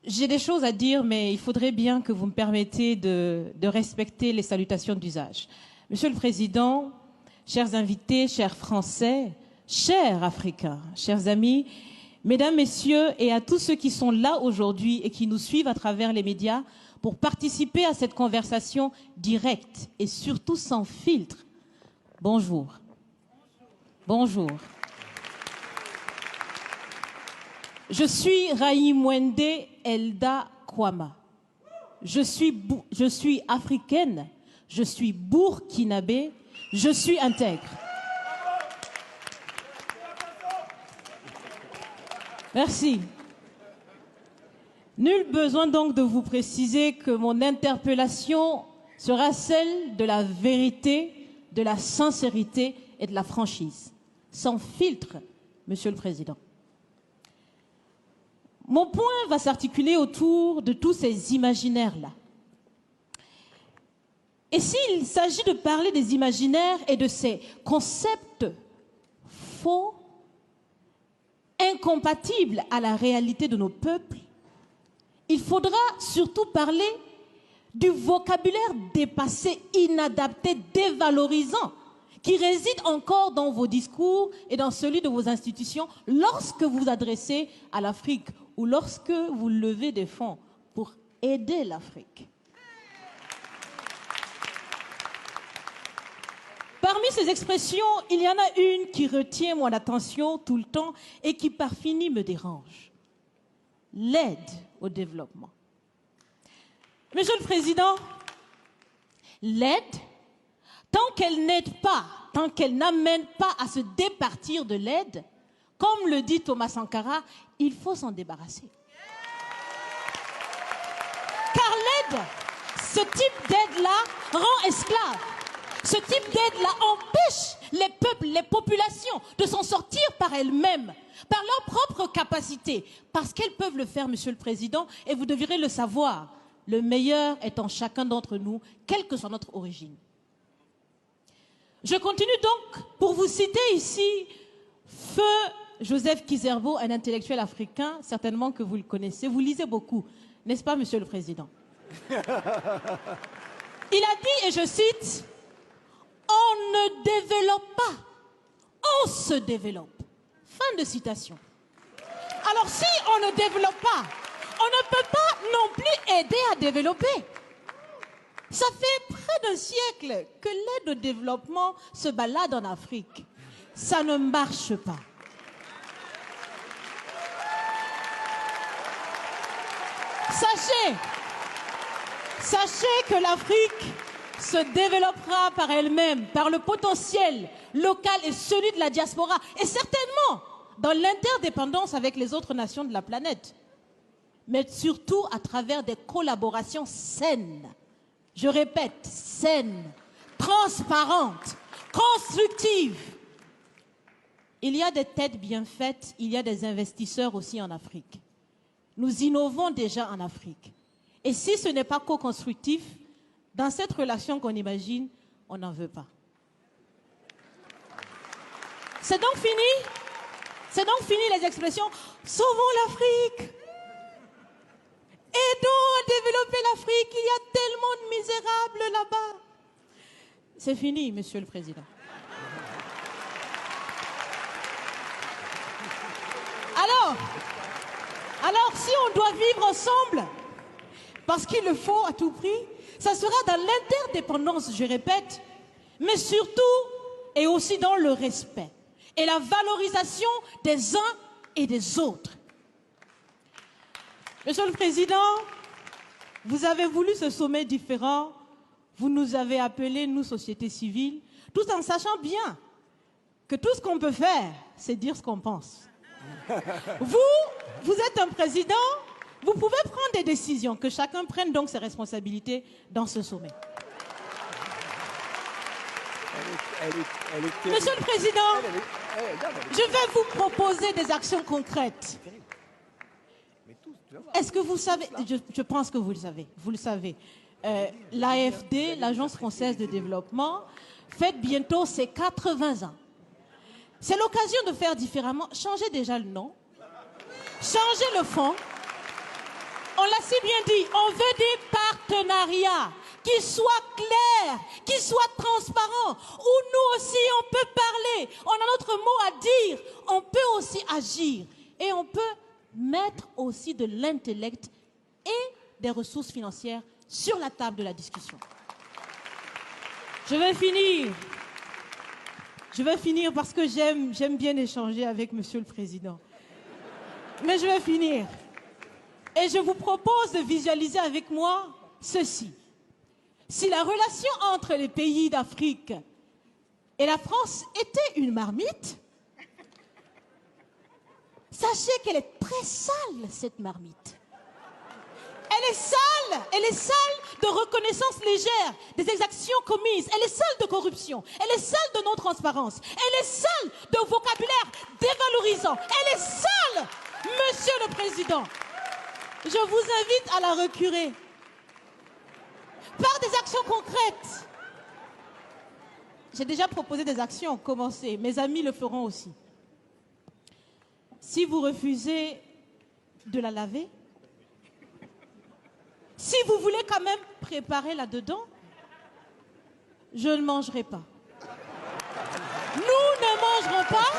J'ai des choses à dire, mais il faudrait bien que vous me permettiez de respecter les salutations d'usage. Monsieur le Président, chers invités, chers Français, chers Africains, chers amis, Mesdames, Messieurs, et à tous ceux qui sont là aujourd'hui et qui nous suivent à travers les médias pour participer à cette conversation directe et surtout sans filtre. Bonjour. Bonjour. Je suis Raïmwende Elda Kwama. Je suis africaine, je suis burkinabé, je suis intègre. Merci. Nul besoin donc de vous préciser que mon interpellation sera celle de la vérité, de la sincérité et de la franchise. Sans filtre, Monsieur le Président. Mon point va s'articuler autour de tous ces imaginaires-là. Et s'il s'agit de parler des imaginaires et de ces concepts faux, incompatibles à la réalité de nos peuples, il faudra surtout parler du vocabulaire dépassé, inadapté, dévalorisant, qui réside encore dans vos discours et dans celui de vos institutions lorsque vous vous adressez à l'Afrique ou lorsque vous levez des fonds pour aider l'Afrique. Parmi ces expressions, il y en a une qui retient mon attention tout le temps et qui par fini me dérange. L'aide au développement. Monsieur le Président, l'aide, tant qu'elle n'aide pas, tant qu'elle n'amène pas à se départir de l'aide, comme le dit Thomas Sankara, il faut s'en débarrasser. Car l'aide, ce type d'aide-là rend esclave. Ce type d'aide-là empêche les peuples, les populations de s'en sortir par elles-mêmes, par leur propre capacité, parce qu'elles peuvent le faire, Monsieur le Président, et vous devrez le savoir. Le meilleur est en chacun d'entre nous, quelle que soit notre origine. Je continue donc pour vous citer ici Feu Joseph Kizerbo, un intellectuel africain, certainement que vous le connaissez. Vous lisez beaucoup, n'est-ce pas, Monsieur le Président? Il a dit, et je cite, « On ne développe pas, on se développe. » Fin de citation. Alors si on ne développe pas, on ne peut pas non plus aider à développer. Ça fait près d'un siècle que l'aide au développement se balade en Afrique. Ça ne marche pas. Sachez que l'Afrique se développera par elle-même, par le potentiel local et celui de la diaspora, et certainement dans l'interdépendance avec les autres nations de la planète, mais surtout à travers des collaborations saines. Je répète, saines, transparentes, constructives. Il y a des têtes bien faites, il y a des investisseurs aussi en Afrique. Nous innovons déjà en Afrique. Et si ce n'est pas co-constructif, dans cette relation qu'on imagine, on n'en veut pas. C'est donc fini? C'est donc fini les expressions « Sauvons l'Afrique !» Aidons à développer l'Afrique, il y a tellement de misérables là-bas. C'est fini, Monsieur le Président. Alors, si on doit vivre ensemble, parce qu'il le faut à tout prix, ça sera dans l'interdépendance, je répète, mais surtout et aussi dans le respect et la valorisation des uns et des autres. Monsieur le Président, vous avez voulu ce sommet différent, vous nous avez appelés, nous, société civile, tout en sachant bien que tout ce qu'on peut faire, c'est dire ce qu'on pense. Vous êtes un président, vous pouvez prendre des décisions, que chacun prenne donc ses responsabilités dans ce sommet. Monsieur le Président, je vais vous proposer des actions concrètes. Est-ce que vous savez, je pense que vous le savez, l'AFD, l'Agence française de développement, fête bientôt ses 80 ans. C'est l'occasion de faire différemment. Changez déjà le nom, changez le fond. On l'a si bien dit, on veut des partenariats qui soient clairs, qui soient transparents, où nous aussi on peut parler, on a notre mot à dire, on peut aussi agir et on peut mettre aussi de l'intellect et des ressources financières sur la table de la discussion. Je vais finir parce que j'aime bien échanger avec Monsieur le Président. Mais je vais finir. Et je vous propose de visualiser avec moi ceci. Si la relation entre les pays d'Afrique et la France était une marmite, sachez qu'elle est très sale, cette marmite. Elle est sale de reconnaissance légère des exactions commises, elle est sale de corruption, elle est sale de non-transparence, elle est sale de vocabulaire dévalorisant, elle est sale, Monsieur le Président. Je vous invite à la recurer par des actions concrètes. J'ai déjà proposé des actions, commencez, mes amis le feront aussi. Si vous refusez de la laver, si vous voulez quand même préparer là-dedans, je ne mangerai pas. Nous ne mangerons pas.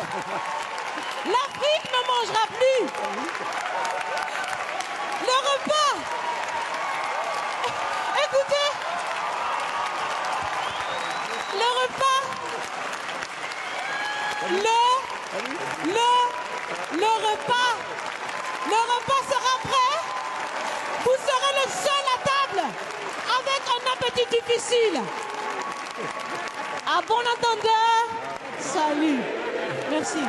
L'Afrique ne mangera plus. Le repas. Écoutez. Le repas. Le repas sera prêt. Vous serez le seul à table avec un appétit difficile. À bon entendeur, salut. Merci.